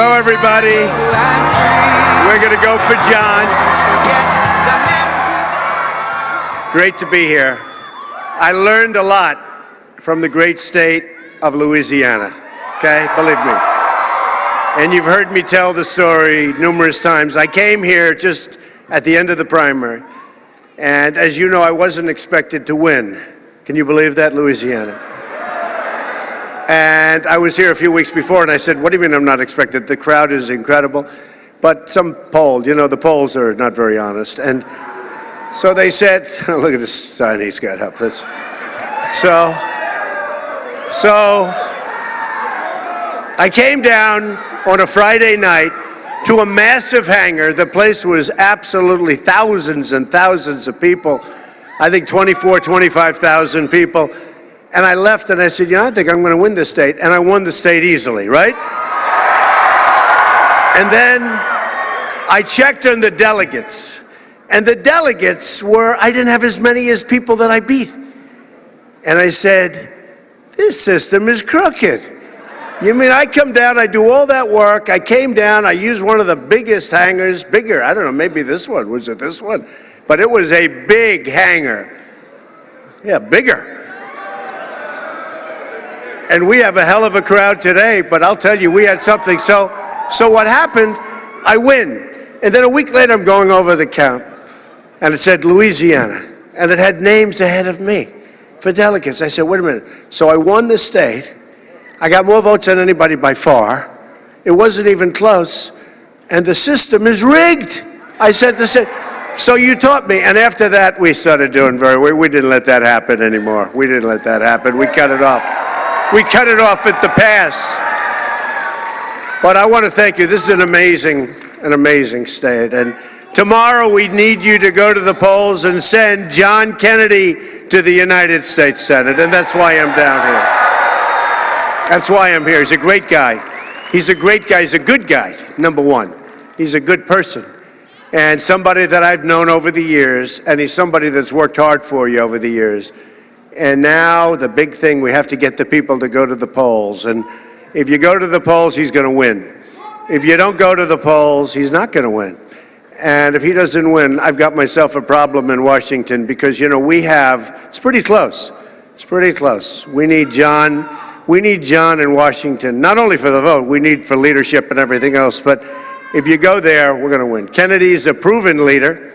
Hello, everybody. We're going to go for John. Great to be here. I learned a lot from the great state of Louisiana, okay? Believe me. And you've heard me tell the story numerous times. I came here just at the end of the primary. And as you know, I wasn't expected to win. Can you believe that, Louisiana? And I was here a few weeks before, and I said, what do you mean I'm not expected? The crowd is incredible. But some poll, you know, the polls are not very honest. And so they said, oh, look at this sign he's got up. So I came down on a Friday night to a massive hangar. The place was absolutely thousands and thousands of people. I think 25,000 people. And I left and I said, you know, I think I'm going to win this state. And I won the state easily, right? And then I checked on the delegates. And the delegates were, I didn't have as many as people that I beat. And I said, this system is crooked. You mean I come down, I do all that work, I came down, I used one of the biggest hangars, bigger, I don't know, maybe this one, was it this one? But it was a big hangar. Yeah, bigger. And we have a hell of a crowd today, but I'll tell you, we had something. So what happened, I win. And then a week later, I'm going over the count, and it said Louisiana, and it had names ahead of me for delegates. I said, wait a minute. So I won the state. I got more votes than anybody by far. It wasn't even close. And the system is rigged. I said, so you taught me. And after that, we started doing very well. We didn't let that happen anymore. We didn't let that happen. We cut it off. We cut it off at the pass. But I want to thank you. This is an amazing state. And tomorrow we need you to go to the polls and send John Kennedy to the United States Senate. And that's why I'm down here. That's why I'm here. He's a great guy. He's a great guy. He's a good guy, number one. He's a good person. And somebody that I've known over the years, and he's somebody that's worked hard for you over the years. And now the big thing, we have to get the people to go to the polls. And if you go to the polls, he's going to win. If you don't go to the polls, he's not going to win. And if he doesn't win, I've got myself a problem in Washington because, you know, it's pretty close. It's pretty close. We need John in Washington, not only for the vote, we need for leadership and everything else, but if you go there, we're going to win. Kennedy's a proven leader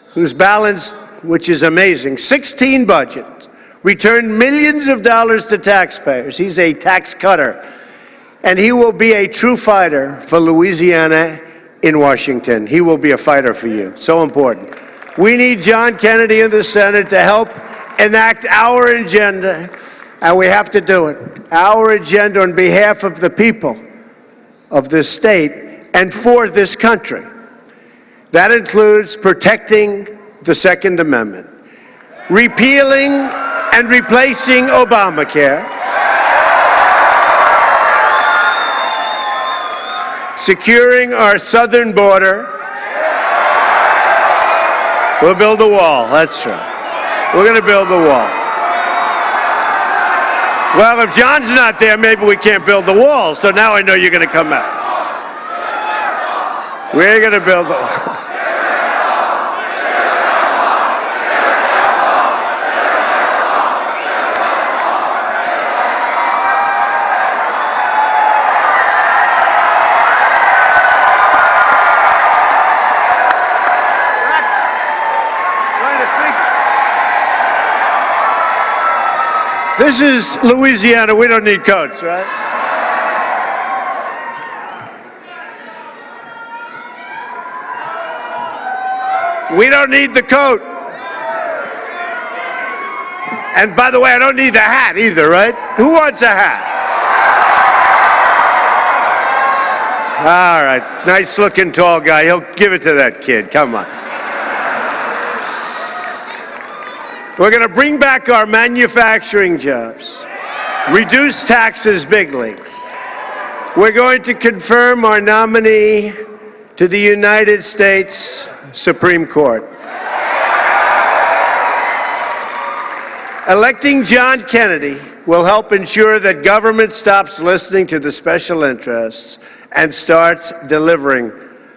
who's balanced, which is amazing, 16 budgets, returned millions of dollars to taxpayers. He's a tax cutter, and he will be a true fighter for Louisiana in Washington. He will be a fighter for you. So important. We need John Kennedy in the Senate to help enact our agenda, and we have to do it. Our agenda on behalf of the people of this state and for this country. That includes protecting the Second Amendment, repealing and replacing Obamacare, securing our southern border. We'll build a wall, that's right. We're going to build a wall. Well, if John's not there, maybe we can't build the wall. So now I know you're going to come out. We're going to build the wall. This is Louisiana. We don't need coats, right? We don't need the coat. And by the way, I don't need the hat either, right? Who wants a hat? All right, nice looking tall guy. He'll give it to that kid. Come on. We're going to bring back our manufacturing jobs, reduce taxes, big leagues. We're going to confirm our nominee to the United States Supreme Court. Electing John Kennedy will help ensure that government stops listening to the special interests and starts delivering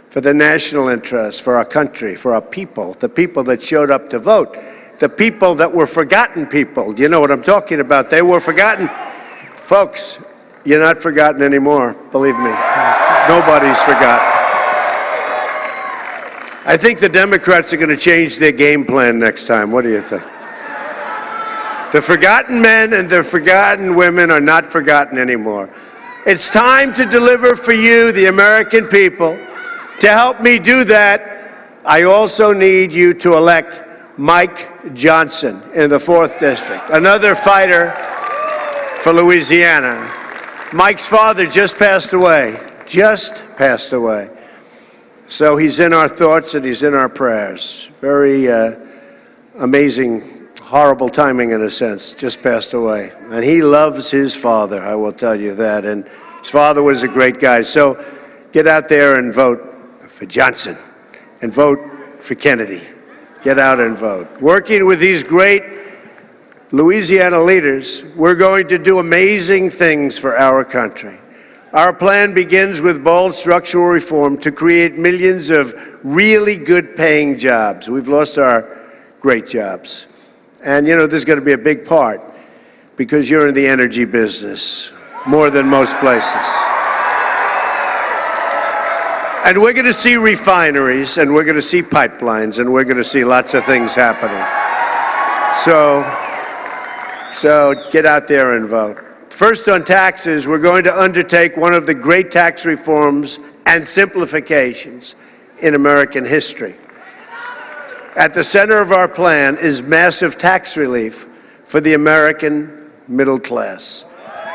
for the national interest, for our country, for our people, the people that showed up to vote, the people that were forgotten people. You know what I'm talking about. They were forgotten. Folks, you're not forgotten anymore, believe me. Nobody's forgotten. I think the Democrats are going to change their game plan next time. What do you think? The forgotten men and the forgotten women are not forgotten anymore. It's time to deliver for you, the American people. To help me do that, I also need you to elect Mike Johnson in the 4th District, another fighter for Louisiana. Mike's father just passed away, So he's in our thoughts and he's in our prayers. Very amazing, horrible timing in a sense, just passed away. And he loves his father, I will tell you that. And his father was a great guy. So get out there and vote for Johnson and vote for Kennedy. Get out and vote. Working with these great Louisiana leaders, we're going to do amazing things for our country. Our plan begins with bold structural reform to create millions of really good paying jobs. We've lost our great jobs. And you know, there's going to be a big part because you're in the energy business more than most places. And we're going to see refineries, and we're going to see pipelines, and we're going to see lots of things happening. So get out there and vote. First, on taxes, we're going to undertake one of the great tax reforms and simplifications in American history. At the center of our plan is massive tax relief for the American middle class.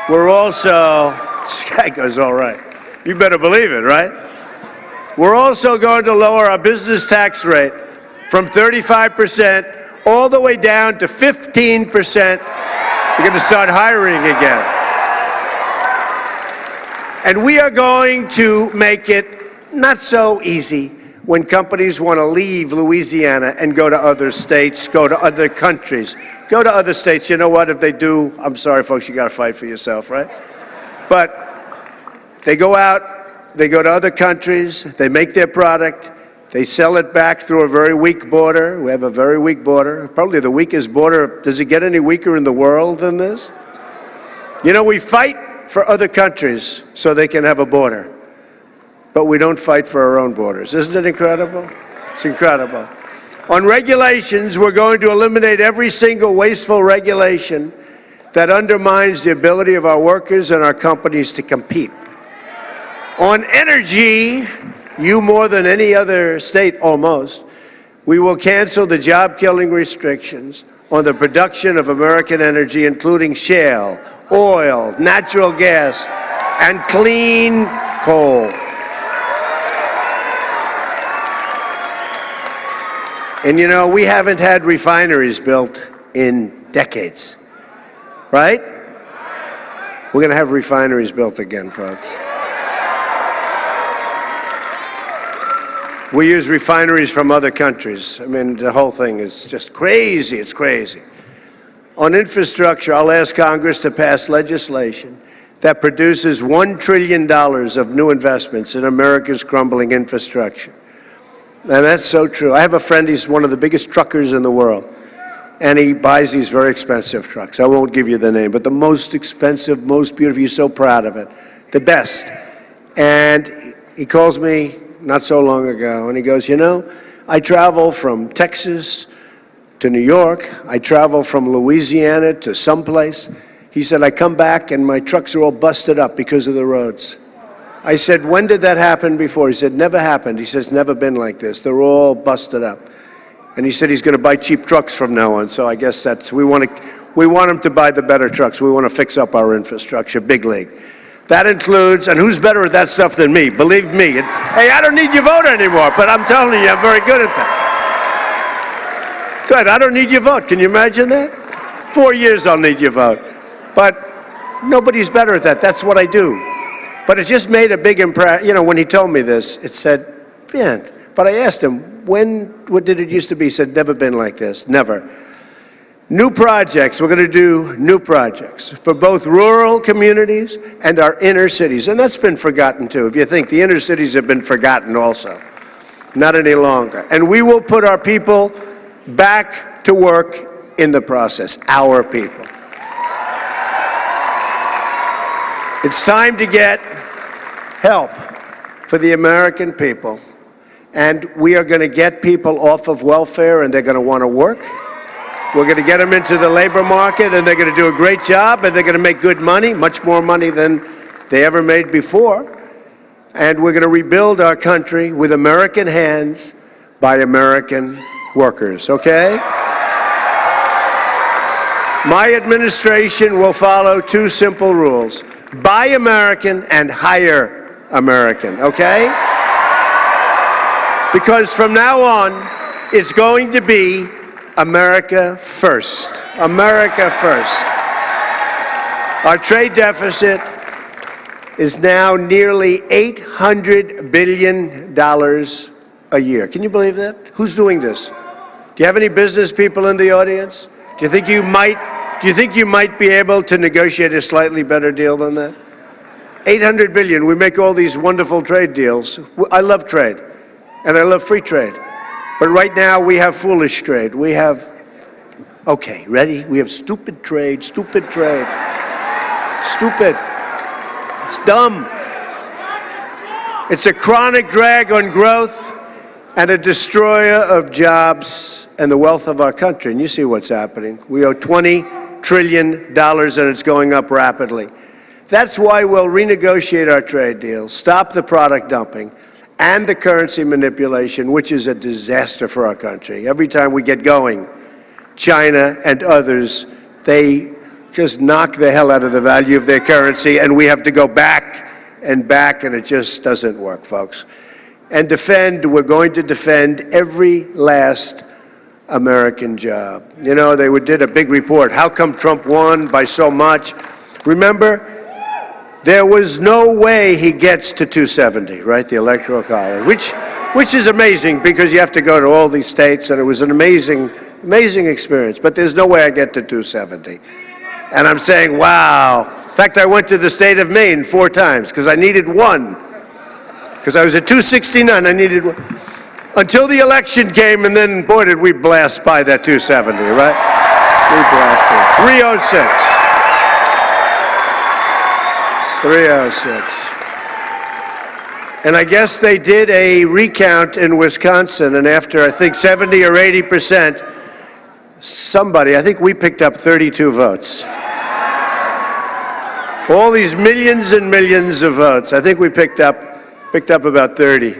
We're also, this guy goes all right. You better believe it, right? We're also going to lower our business tax rate from 35% all the way down to 15%. We're going to start hiring again. And we are going to make it not so easy when companies want to leave Louisiana and go to other states, go to other countries, go to other states. You know what? If they do, I'm sorry, folks, you got to fight for yourself, right? But they go out, they go to other countries, they make their product, they sell it back through a very weak border. We have a very weak border, probably the weakest border. Does it get any weaker in the world than this? You know, we fight for other countries so they can have a border, but we don't fight for our own borders. Isn't it incredible? It's incredible. On regulations, we're going to eliminate every single wasteful regulation that undermines the ability of our workers and our companies to compete. On energy, you more than any other state almost, we will cancel the job-killing restrictions on the production of American energy, including shale, oil, natural gas, and clean coal. And you know, we haven't had refineries built in decades, right? We're going to have refineries built again, folks. We use refineries from other countries. I mean, the whole thing is just crazy. It's crazy. On infrastructure, I'll ask Congress to pass legislation that produces $1 trillion of new investments in America's crumbling infrastructure. And that's so true. I have a friend, he's one of the biggest truckers in the world, and he buys these very expensive trucks. I won't give you the name, but the most expensive, most beautiful, he's so proud of it, the best. And he calls me not so long ago, and he goes, you know, I travel from Texas to New York. I travel from Louisiana to someplace. He said, I come back and my trucks are all busted up because of the roads. I said, when did that happen before? He said, never happened. He says, never been like this. They're all busted up. And he said he's going to buy cheap trucks from now on. So I guess that's, we want him to buy the better trucks. We want to fix up our infrastructure, big league. That includes, and who's better at that stuff than me? Believe me. Hey, I don't need your vote anymore, but I'm telling you, I'm very good at that. That's right, I don't need your vote. Can you imagine that? 4 years I'll need your vote. But nobody's better at that. That's what I do. But it just made a big impression. You know, when he told me this, it said, but I asked him, what did it used to be? He said, never been like this, never. New projects, we're going to do new projects for both rural communities and our inner cities. And that's been forgotten too. If you think the inner cities have been forgotten also, not any longer. And we will put our people back to work in the process, our people. It's time to get help for the American people. And we are going to get people off of welfare and they're going to want to work. We're going to get them into the labor market, and they're going to do a great job, and they're going to make good money, much more money than they ever made before. And we're going to rebuild our country with American hands by American workers, okay? My administration will follow two simple rules: buy American and hire American, okay? Because from now on, it's going to be America first. America first. Our trade deficit is now nearly $800 billion a year. Can you believe that? Who's doing this? Do you have any business people in the audience? Do you think you might be able to negotiate a slightly better deal than that? 800 billion. We make all these wonderful trade deals. I love trade, and I love free trade. But right now, we have foolish trade. We have, okay, ready? We have stupid trade, stupid trade. Stupid. It's dumb. It's a chronic drag on growth and a destroyer of jobs and the wealth of our country. And you see what's happening. We owe $20 trillion, and it's going up rapidly. That's why we'll renegotiate our trade deals, stop the product dumping, and the currency manipulation, which is a disaster for our country. Every time we get going, China and others, they just knock the hell out of the value of their currency, and we have to go back, and it just doesn't work, folks. And we're going to defend every last American job. You know, they did a big report. How come Trump won by so much? Remember, there was no way he gets to 270, right, the Electoral College, which is amazing because you have to go to all these states, and it was an amazing experience. But there's no way I get to 270. And I'm saying, wow. In fact, I went to the state of Maine 4 times because I needed one. Because I was at 269, I needed one. Until the election came, and then, boy, did we blast by that 270, right? We blasted. 306. 306. And I guess they did a recount in Wisconsin, and after, I think, 70 or 80%, I think we picked up 32 votes. All these millions and millions of votes, I think we picked up about 30.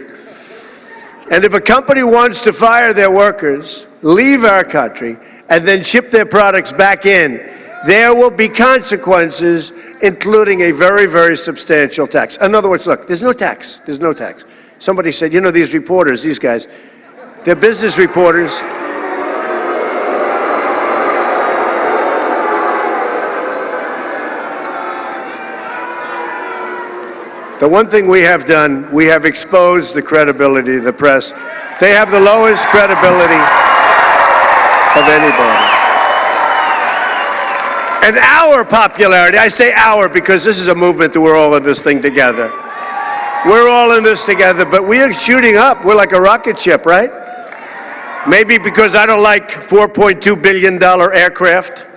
And if a company wants to fire their workers, leave our country, and then ship their products back in, there will be consequences, including a very, very substantial tax. In other words, look, there's no tax. There's no tax. Somebody said, you know, these reporters, these guys, they're business reporters. The one thing we have done, we have exposed the credibility of the press. They have the lowest credibility of anybody. And our popularity, I say our because this is a movement that we're all in this thing together. We're all in this together, but we are shooting up. We're like a rocket ship, right? Maybe because I don't like $4.2 billion aircraft.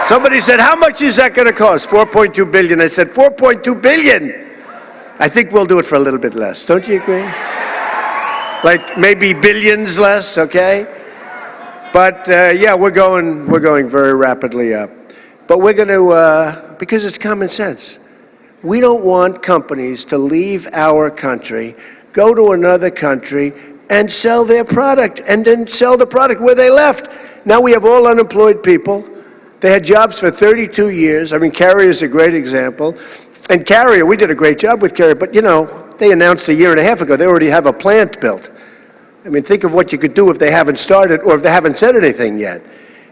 Somebody said, how much is that going to cost? $4.2 billion. I said, $4.2 billion. I think we'll do it for a little bit less. Don't you agree? Like maybe billions less, okay? But yeah, we're going very rapidly up. But we're going to, because it's common sense. We don't want companies to leave our country, go to another country, and sell their product, and then sell the product where they left. Now we have all unemployed people. They had jobs for 32 years. I mean, Carrier is a great example. And Carrier, we did a great job with Carrier, but you know, they announced a year and a half ago they already have a plant built. I mean, think of what you could do if they haven't started or if they haven't said anything yet.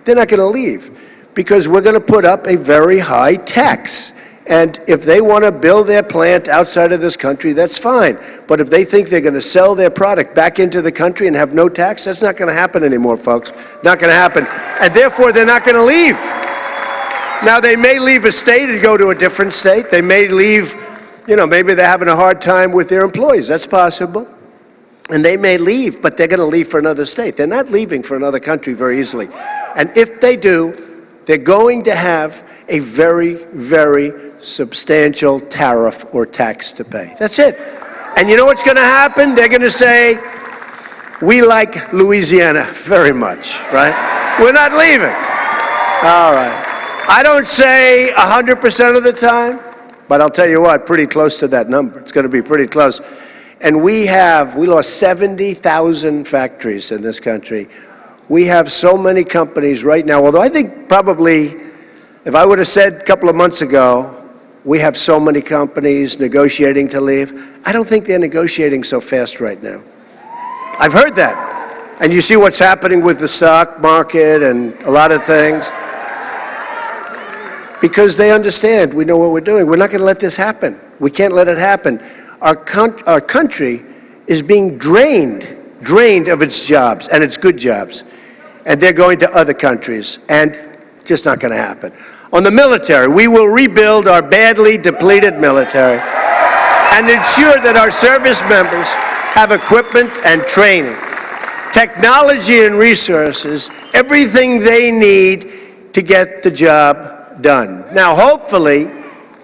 They're not going to leave because we're going to put up a very high tax. And if they want to build their plant outside of this country, that's fine. But if they think they're going to sell their product back into the country and have no tax, that's not going to happen anymore, folks. Not going to happen. And therefore, they're not going to leave. Now, they may leave a state and go to a different state. They may leave, maybe they're having a hard time with their employees. That's possible. And they may leave, but they're going to leave for another state. They're not leaving for another country very easily. And if they do, they're going to have a very, very substantial tariff or tax to pay. That's it. And you know what's going to happen? They're going to say, we like Louisiana very much, right? We're not leaving. All right. I don't say 100% of the time, but I'll tell you what, pretty close to that number. It's going to be pretty close. And we lost 70,000 factories in this country. We have so many companies right now, although I think probably, if I would have said a couple of months ago, we have so many companies negotiating to leave, I don't think they're negotiating so fast right now. I've heard that. And you see what's happening with the stock market and a lot of things. Because they understand, we know what we're doing. We're not going to let this happen. We can't let it happen. Our country is being drained of its jobs and its good jobs. And they're going to other countries, and just not going to happen. On the military, we will rebuild our badly depleted military and ensure that our service members have equipment and training, technology and resources, everything they need to get the job done. Now, hopefully,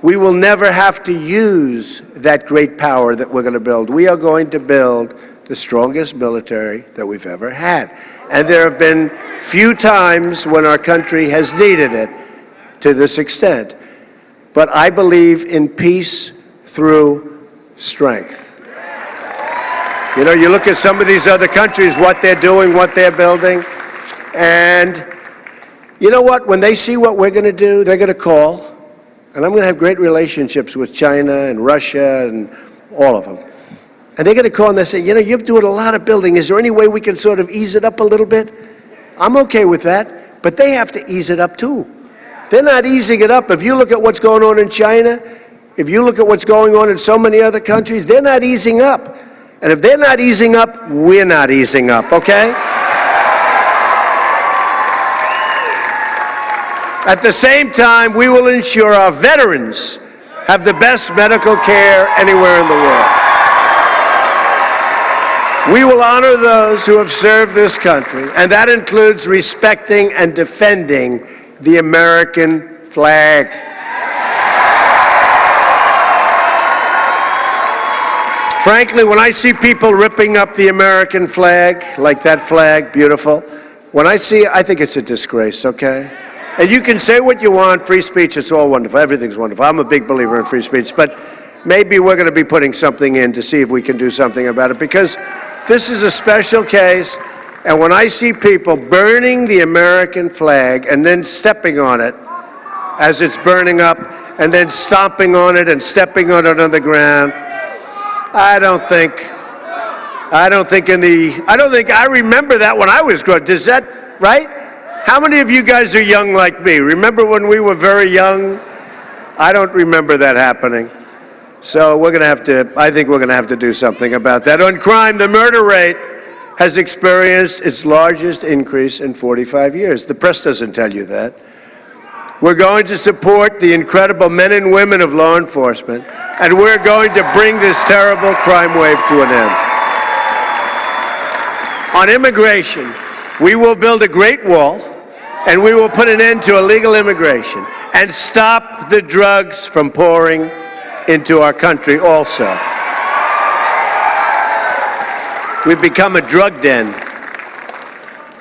we will never have to use that great power that we're going to build. We are going to build the strongest military that we've ever had. And there have been few times when our country has needed it to this extent. But I believe in peace through strength. You look at some of these other countries, what they're doing, what they're building, and you know what? When they see what we're going to do, they're going to call. And I'm going to have great relationships with China and Russia and all of them. And they're going to call and they say, you're doing a lot of building. Is there any way we can sort of ease it up a little bit? I'm okay with that. But they have to ease it up too. They're not easing it up. If you look at what's going on in China, if you look at what's going on in so many other countries, they're not easing up. And if they're not easing up, we're not easing up, okay? At the same time, we will ensure our veterans have the best medical care anywhere in the world. We will honor those who have served this country, and that includes respecting and defending the American flag. Frankly, when I see people ripping up the American flag, like that flag, beautiful, when I see it, I think it's a disgrace, okay? And you can say what you want, free speech, it's all wonderful, everything's wonderful. I'm a big believer in free speech, but maybe we're going to be putting something in to see if we can do something about it, because this is a special case, and when I see people burning the American flag and then stepping on it as it's burning up, and then stomping on it and stepping on it on the ground, I don't think I remember that when I was growing up. Is that right? How many of you guys are young like me? Remember when we were very young? I don't remember that happening. So I think we're going to have to do something about that. On crime, the murder rate has experienced its largest increase in 45 years. The press doesn't tell you that. We're going to support the incredible men and women of law enforcement, and we're going to bring this terrible crime wave to an end. On immigration, we will build a great wall, and we will put an end to illegal immigration and stop the drugs from pouring into our country also. We've become a drug den.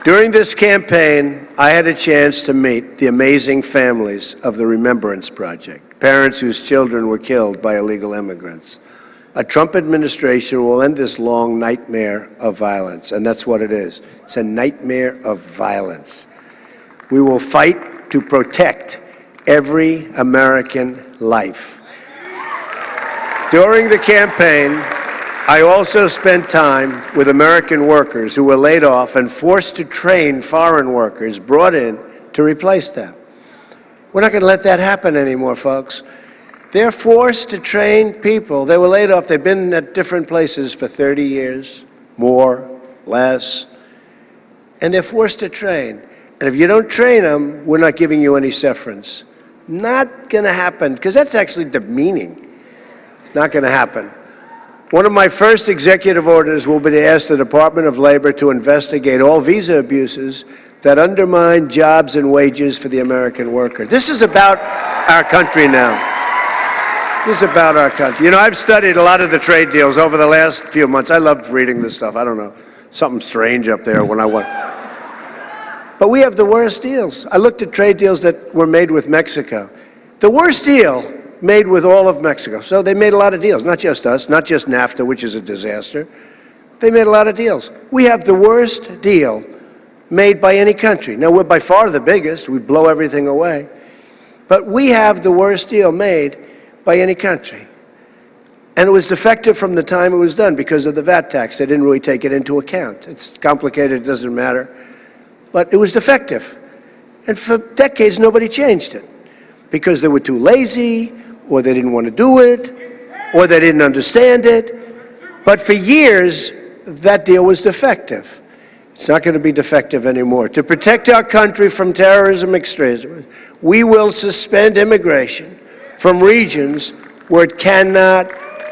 During this campaign, I had a chance to meet the amazing families of the Remembrance Project, parents whose children were killed by illegal immigrants. A Trump administration will end this long nightmare of violence, and that's what it is. It's a nightmare of violence. We will fight to protect every American life. During the campaign, I also spent time with American workers who were laid off and forced to train foreign workers brought in to replace them. We're not going to let that happen anymore, folks. They're forced to train people. They were laid off. They've been at different places for 30 years, more, less, and they're forced to train. And if you don't train them, we're not giving you any severance. Not going to happen, because that's actually demeaning. It's not going to happen. One of my first executive orders will be to ask the Department of Labor to investigate all visa abuses that undermine jobs and wages for the American worker. This is about our country now. This is about our country. You know, I've studied a lot of the trade deals over the last few months. I loved reading this stuff. I don't know, something strange up there when I went. But we have the worst deals. I looked at trade deals that were made with Mexico. The worst deal made with all of Mexico. So they made a lot of deals, not just us, not just NAFTA, which is a disaster. They made a lot of deals. We have the worst deal made by any country. Now, we're by far the biggest. We blow everything away. But we have the worst deal made by any country. And it was defective from the time it was done because of the VAT tax. They didn't really take it into account. It's complicated, it doesn't matter. But it was defective. And for decades, nobody changed it because they were too lazy, or they didn't want to do it, or they didn't understand it. But for years, that deal was defective. It's not going to be defective anymore. To protect our country from terrorism extremism, we will suspend immigration from regions where it cannot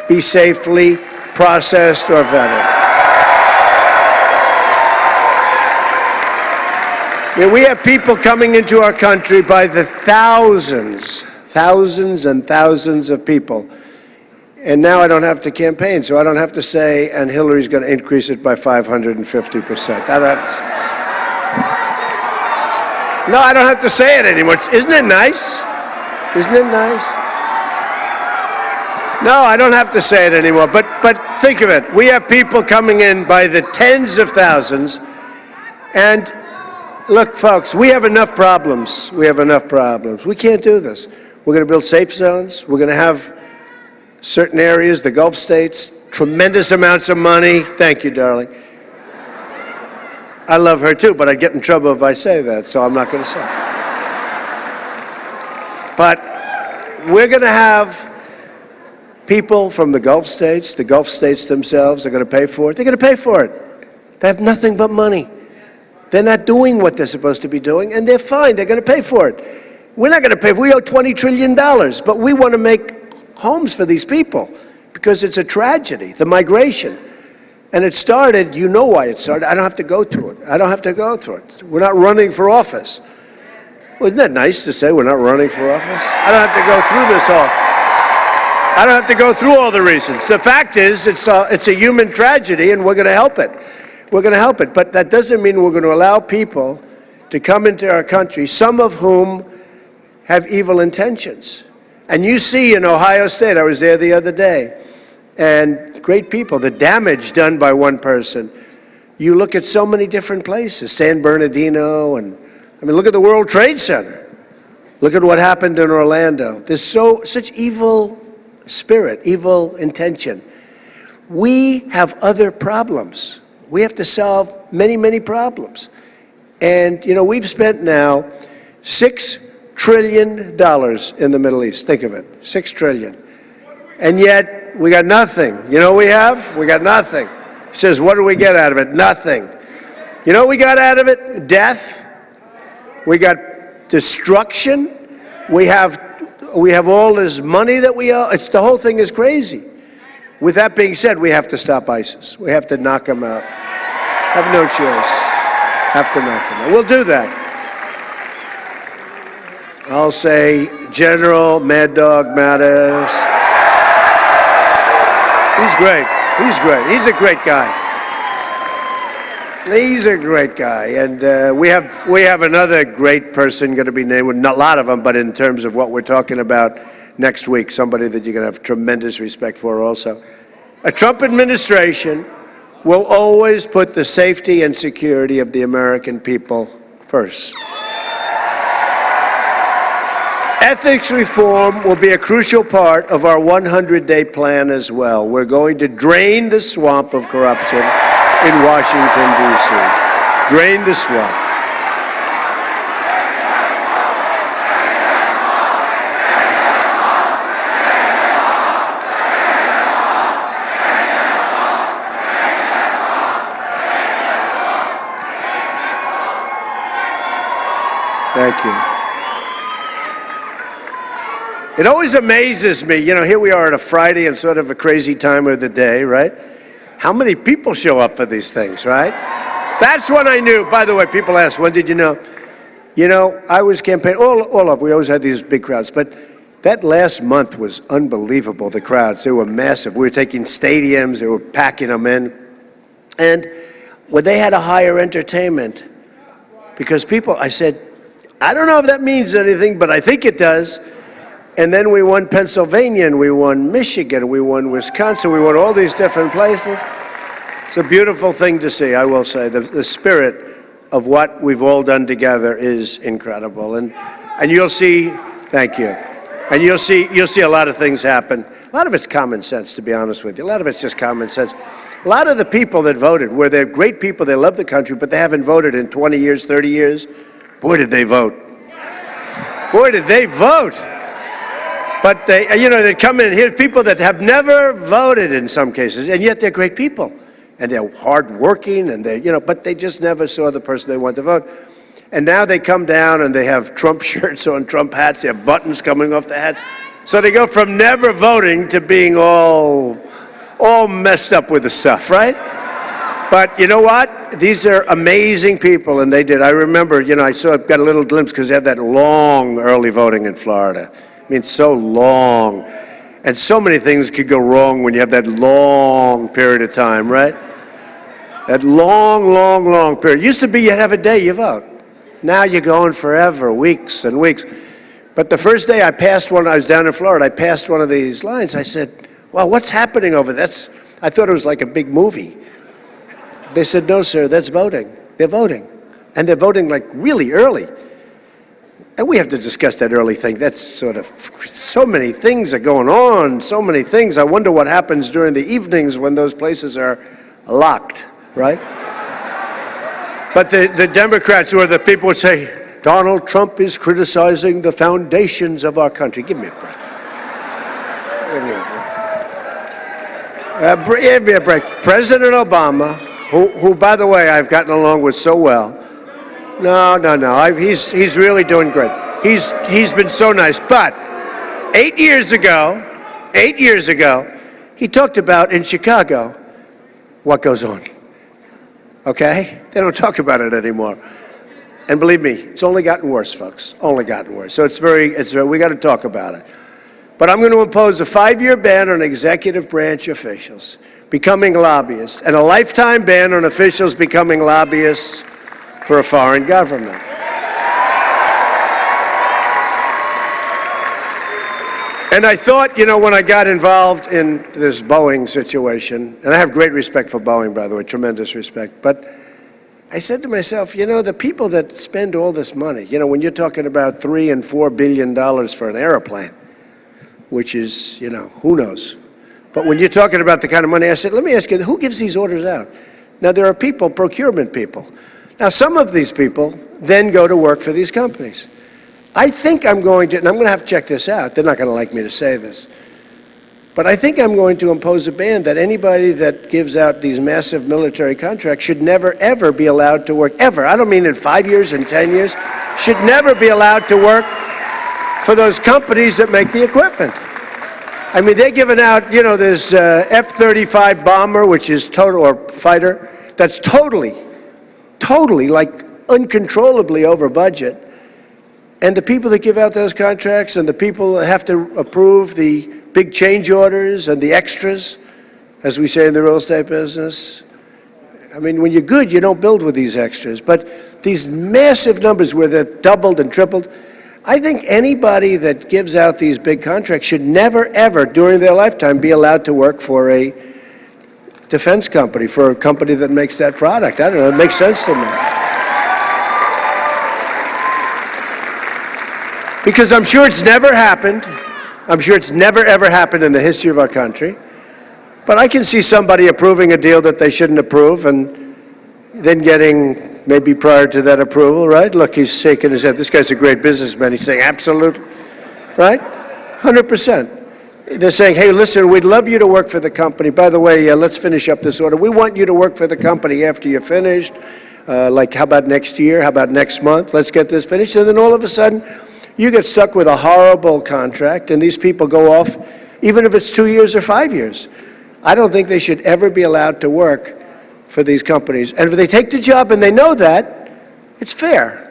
be safely processed or vetted. I mean, we have people coming into our country by the thousands and thousands of people. And now I don't have to campaign, so I don't have to say, and Hillary's going to increase it by 550%. No, I don't have to say it anymore. Isn't it nice? Isn't it nice? No, I don't have to say it anymore. But think of it. We have people coming in by the tens of thousands. And look, folks, we have enough problems. We have enough problems. We can't do this. We're going to build safe zones. We're going to have certain areas, the Gulf states, tremendous amounts of money. Thank you, darling. I love her too, but I'd get in trouble if I say that, so I'm not going to say it. But we're going to have people from the Gulf states themselves are going to pay for it. They're going to pay for it. They have nothing but money. They're not doing what they're supposed to be doing, and they're fine. They're going to pay for it. We're not going to pay. We owe $20 trillion, but we want to make homes for these people because it's a tragedy, the migration. And it started, you know why it started. I don't have to go through it. I don't have to go through it. We're not running for office. Well, isn't that nice to say we're not running for office? I don't have to go through this all. I don't have to go through all the reasons. The fact is, it's a human tragedy, and we're going to help it. We're going to help it. But that doesn't mean we're going to allow people to come into our country, some of whom have evil intentions. And you see in Ohio State, I was there the other day, and great people, the damage done by one person. You look at so many different places, San Bernardino, and I mean, look at the World Trade Center. Look at what happened in Orlando. There's such evil spirit, evil intention. We have other problems. We have to solve many, many problems. And, you know, we've spent now $6 trillion in the Middle East. Think of it, $6 trillion. And yet, we got nothing. You know what we have? We got nothing. He says, what do we get out of it? Nothing. You know what we got out of it? Death. We got destruction. We have all this money that we owe. The whole thing is crazy. With that being said, we have to stop ISIS. We have to knock them out. Have no choice. Have to knock them out. We'll do that. I'll say General Mad Dog Mattis. He's great. He's great. He's a great guy. He's a great guy. And we have another great person going to be named, not a lot of them, but in terms of what we're talking about next week, somebody that you're going to have tremendous respect for also. A Trump administration will always put the safety and security of the American people first. Ethics reform will be a crucial part of our 100-day plan as well. We're going to drain the swamp of corruption in Washington, D.C. Drain the swamp. Thank you. It always amazes me, here we are on a Friday and sort of a crazy time of the day, right? How many people show up for these things, right? That's when I knew. By the way, people ask, when did you know? I was campaigning, we always had these big crowds, but that last month was unbelievable, the crowds. They were massive. We were taking stadiums, they were packing them in. And when they had a higher entertainment, because people, I said, I don't know if that means anything, but I think it does. And then we won Pennsylvania, and we won Michigan, we won Wisconsin, we won all these different places. It's a beautiful thing to see, I will say. The spirit of what we've all done together is incredible. And you'll see, thank you. And you'll see a lot of things happen. A lot of it's common sense, to be honest with you. A lot of it's just common sense. A lot of the people that voted, where they're great people, they love the country, but they haven't voted in 20 years, 30 years. Boy, did they vote. Boy, did they vote. But they come in, here's people that have never voted in some cases, and yet they're great people. And they're hardworking, and but they just never saw the person they want to vote. And now they come down and they have Trump shirts on, Trump hats, they have buttons coming off the hats. So they go from never voting to being all messed up with the stuff, right? But you know what? These are amazing people, and they did. I remember, I got a little glimpse because they have that long early voting in Florida. I mean, so long. And so many things could go wrong when you have that long period of time, right? That long period. Used to be you'd have a day, you vote. Now you're going forever, weeks and weeks. But the first day I passed one, I was down in Florida, I passed one of these lines. I said, well, what's happening over there? I thought it was like a big movie. They said, no, sir, that's voting. They're voting. And they're voting like really early. And we have to discuss that early thing. That's sort of, so many things are going on, so many things. I wonder what happens during the evenings when those places are locked, right? But the Democrats, or the people would say, Donald Trump is criticizing the foundations of our country. Give me a break. Give me a break. Give me a break. President Obama, who, by the way, I've gotten along with so well. No. He's really doing great. He's been so nice. But 8 years ago, he talked about in Chicago what goes on. Okay? They don't talk about it anymore. And believe me, it's only gotten worse, folks. Only gotten worse. So we got to talk about it. But I'm going to impose a 5-year ban on executive branch officials becoming lobbyists, and a lifetime ban on officials becoming lobbyists for a foreign government. And I thought, when I got involved in this Boeing situation, and I have great respect for Boeing, by the way, tremendous respect, but I said to myself, the people that spend all this money, when you're talking about $3 and $4 billion for an airplane, which is, who knows? But when you're talking about the kind of money, I said, let me ask you, who gives these orders out? Now, there are people, procurement people. Now, some of these people then go to work for these companies. I think I'm going to, and I'm going to have to check this out. They're not going to like me to say this. But I think I'm going to impose a ban that anybody that gives out these massive military contracts should never, ever be allowed to work, ever. I don't mean in 5 years, in 10 years. Should never be allowed to work for those companies that make the equipment. I mean, they're giving out, this F-35 bomber, which is total, or fighter, that's totally, like uncontrollably over budget. And the people that give out those contracts and the people that have to approve the big change orders and the extras, as we say in the real estate business. I mean, when you're good, you don't build with these extras. But these massive numbers where they're doubled and tripled, I think anybody that gives out these big contracts should never, ever, during their lifetime, be allowed to work for a defense company, for a company that makes that product. I don't know, it makes sense to me. Because I'm sure it's never happened. I'm sure it's never, ever happened in the history of our country. But I can see somebody approving a deal that they shouldn't approve and then getting, maybe prior to that approval, right? Look, he's shaking his head. This guy's a great businessman. He's saying, absolutely, right? 100%. They're saying, hey, listen, we'd love you to work for the company. By the way, let's finish up this order. We want you to work for the company after you're finished. Like, how about next year? How about next month? Let's get this finished. And then all of a sudden, you get stuck with a horrible contract, and these people go off, even if it's 2 years or 5 years. I don't think they should ever be allowed to work for these companies. And if they take the job and they know that, it's fair.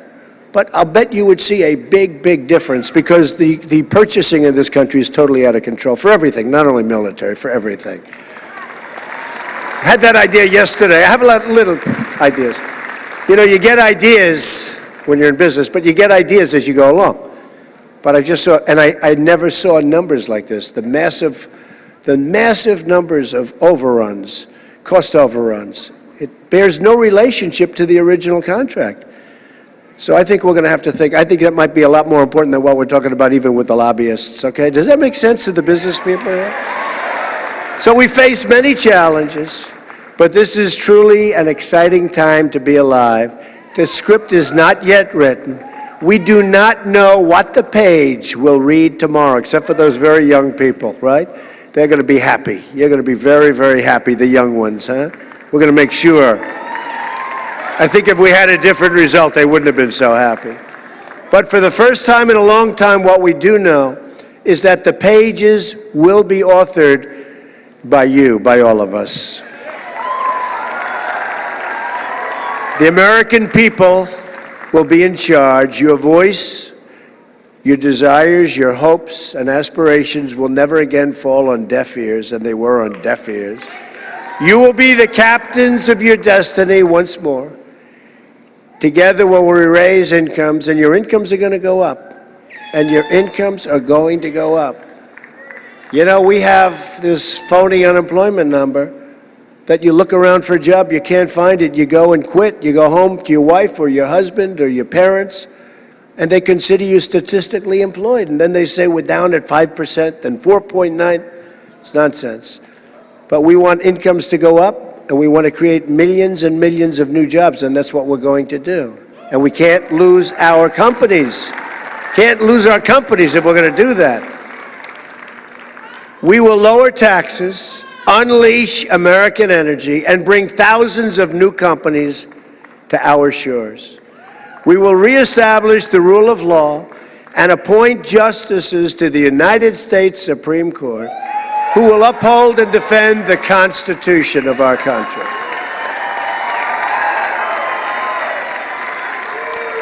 But I'll bet you would see a big, big difference, because the purchasing in this country is totally out of control for everything, not only military, for everything. I had that idea yesterday. I have a lot of little ideas. You know, you get ideas when you're in business, but you get ideas as you go along. But I just saw, and I never saw numbers like this, the massive numbers of overruns, cost overruns. It bears no relationship to the original contract. So I think we're going to have to think, I think that might be a lot more important than what we're talking about even with the lobbyists, okay? Does that make sense to the business people here? So we face many challenges, but this is truly an exciting time to be alive. The script is not yet written. We do not know what the page will read tomorrow, except for those very young people, right? They're going to be happy. You're going to be very, very happy, the young ones, huh? We're going to make sure. I think if we had a different result, they wouldn't have been so happy. But for the first time in a long time, what we do know is that the pages will be authored by you, by all of us. The American people will be in charge. Your voice, your desires, your hopes and aspirations will never again fall on deaf ears, and they were on deaf ears. You will be the captains of your destiny once more. Together we will raise incomes, and your incomes are going to go up. And your incomes are going to go up. You know, we have this phony unemployment number that you look around for a job, you can't find it, you go and quit, you go home to your wife or your husband or your parents, and they consider you statistically employed. And then they say we're down at 5% and 4.9%. It's nonsense. But we want incomes to go up, and we want to create millions and millions of new jobs, and that's what we're going to do. And we can't lose our companies. Can't lose our companies if we're going to do that. We will lower taxes, unleash American energy, and bring thousands of new companies to our shores. We will reestablish the rule of law and appoint justices to the United States Supreme Court who will uphold and defend the Constitution of our country.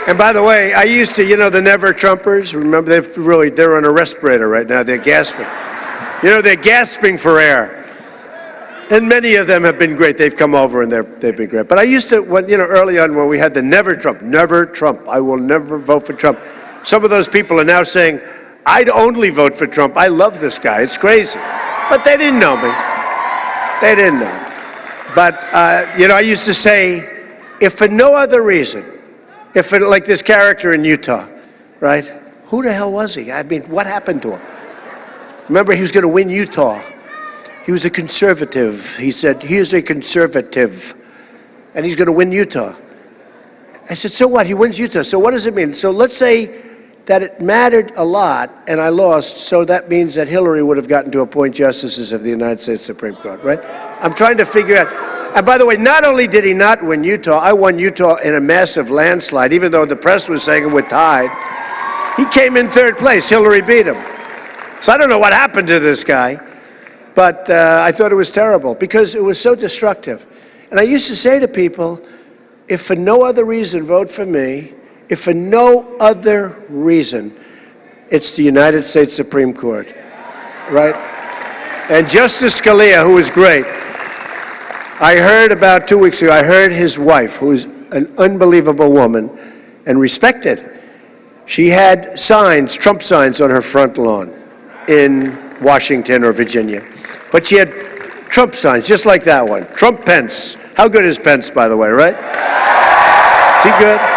And by the way, I used to, you know, the Never Trumpers, remember, they're on a respirator right now, they're gasping. You know, they're gasping for air. And many of them have been great. They've come over and they've been great. But I used to, when, you know, early on when we had the never Trump, I will never vote for Trump. Some of those people are now saying, I'd only vote for Trump. I love this guy. It's crazy. But they didn't know me. They didn't know me. But, you know, I used to say, if for no other reason, if for, like this character in Utah, right? Who the hell was he? I mean, what happened to him? Remember, he was going to win Utah. He was a conservative. He said, here's a conservative, and he's going to win Utah. I said, so what? He wins Utah. So what does it mean? So let's say that it mattered a lot, and I lost, so that means that Hillary would have gotten to appoint justices of the United States Supreme Court, right? I'm trying to figure out. And by the way, not only did he not win Utah, I won Utah in a massive landslide, even though the press was saying we're tied. He came in third place. Hillary beat him. So I don't know what happened to this guy. But I thought it was terrible because it was so destructive. And I used to say to people, if for no other reason, vote for me. If for no other reason, it's the United States Supreme Court, right? And Justice Scalia, who was great, I heard about 2 weeks ago, I heard his wife, who is an unbelievable woman and respected. She had signs, Trump signs on her front lawn in Washington or Virginia. But she had Trump signs, just like that one. Trump Pence. How good is Pence, by the way, right? Is he good?